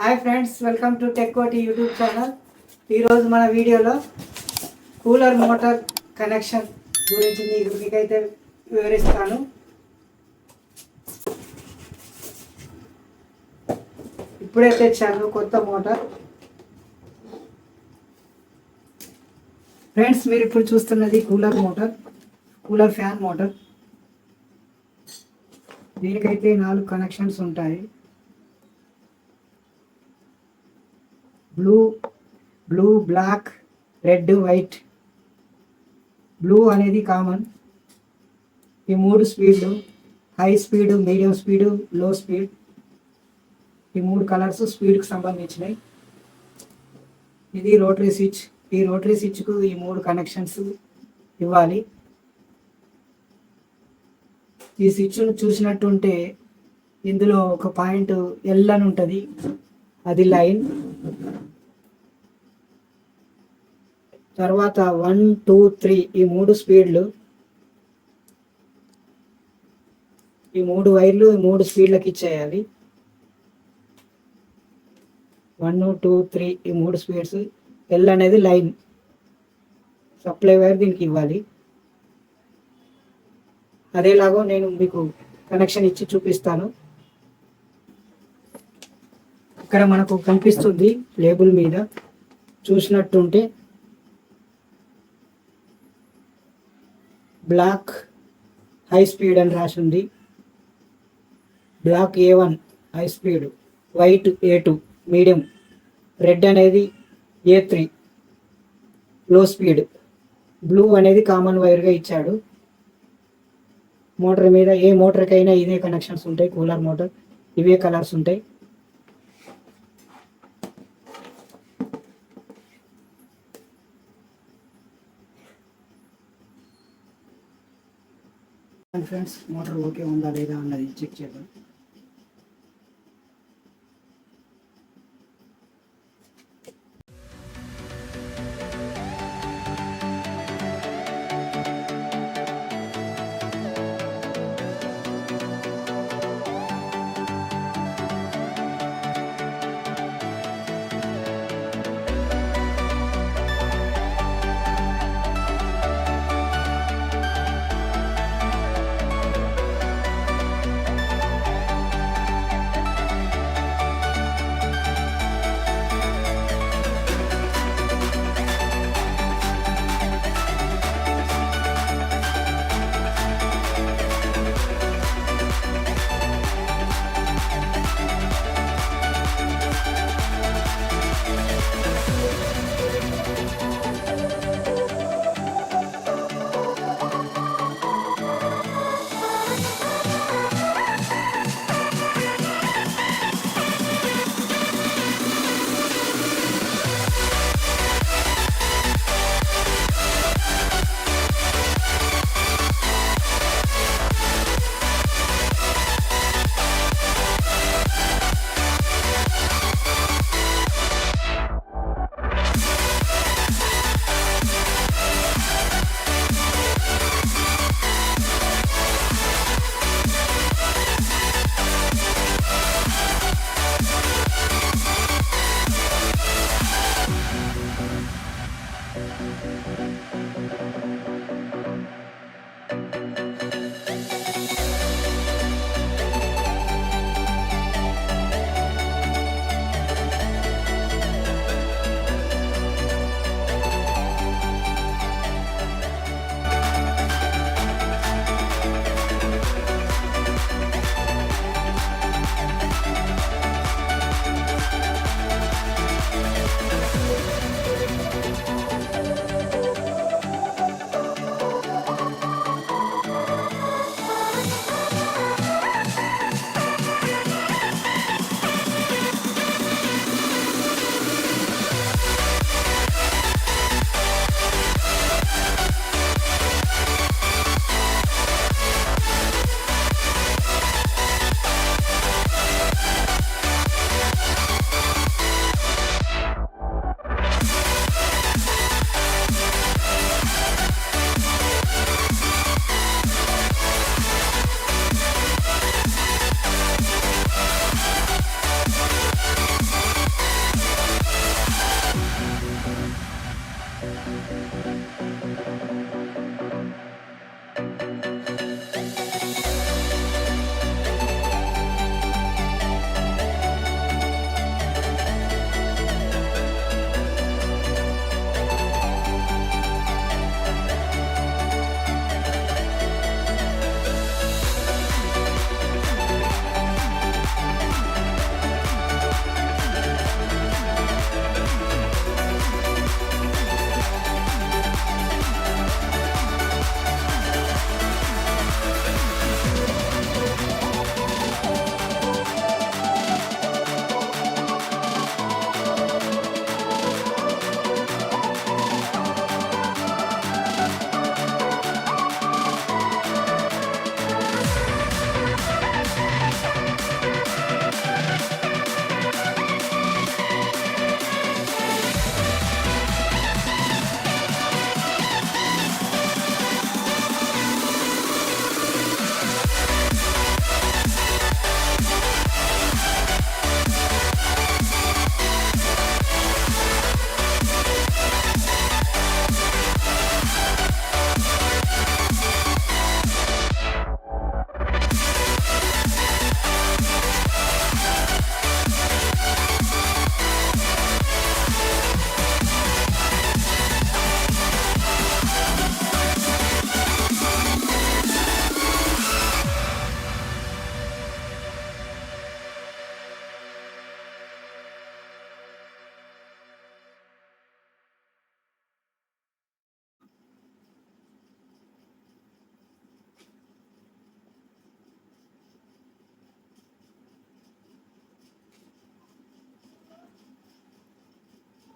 Hi friends, welcome to koti YouTube channel. ఈరోజు మన వీడియోలో కూలర్ మోటార్ కనెక్షన్ గురించి మీకైతే వివరిస్తాను. ఇప్పుడే తెచ్చాను కొత్త మోటార్. ఫ్రెండ్స్, మీరు ఇప్పుడు చూస్తున్నది కూలర్ ఫ్యాన్ మోటార్. దీనికైతే 4 కనెక్షన్స్ ఉంటాయి. Blue, black, red, white. Blue అనేది కామన్. ఈ 3 స్పీడ్లు, high speed, medium speed, low speed, ఈ 3 కలర్స్ స్పీడ్కి సంబంధించినవి. ఇది రోటరీ స్విచ్. ఈ రోటరీ స్విచ్కు ఈ 3 కనెక్షన్స్ ఇవ్వాలి. ఈ స్విచ్ను చూసినట్టుంటే ఇందులో ఒక పాయింట్ ఎల్ అని ఉంటుంది, అది లైన్. తర్వాత 1, 2, 3 ఈ 3 స్పీడ్లు, ఈ 3 వైర్లు 3 స్పీడ్లకి ఇచ్చేయాలి. 1, 2, 3 ఈ 3 స్పీడ్స్. ఎల్ అనేది లైన్, సప్లై వైర్ దీనికి ఇవ్వాలి. అదేలాగో నేను మీకు కనెక్షన్ ఇచ్చి చూపిస్తాను. ఇక్కడ మనకు కనిపిస్తుంది లేబుల్ మీద చూసినట్టుంటే బ్లాక్ హై స్పీడ్ అని రాసి ఉంది. Black A1 high speed, white A2 medium, red అనేది A3 లో స్పీడ్, బ్లూ అనేది కామన్ వైర్గా ఇచ్చాడు. మోటార్ మీద ఏ మోటార్కైనా ఇదే కనెక్షన్స్ ఉంటాయి. కూలర్ మోటార్ ఇవే కలర్స్ ఉంటాయి. ఫ్రెండ్స్, మోటార్ ఓకే ఉందా లేదా అన్నది చెక్ చేద్దాం.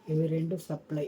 ఇవి రెండు సప్లై.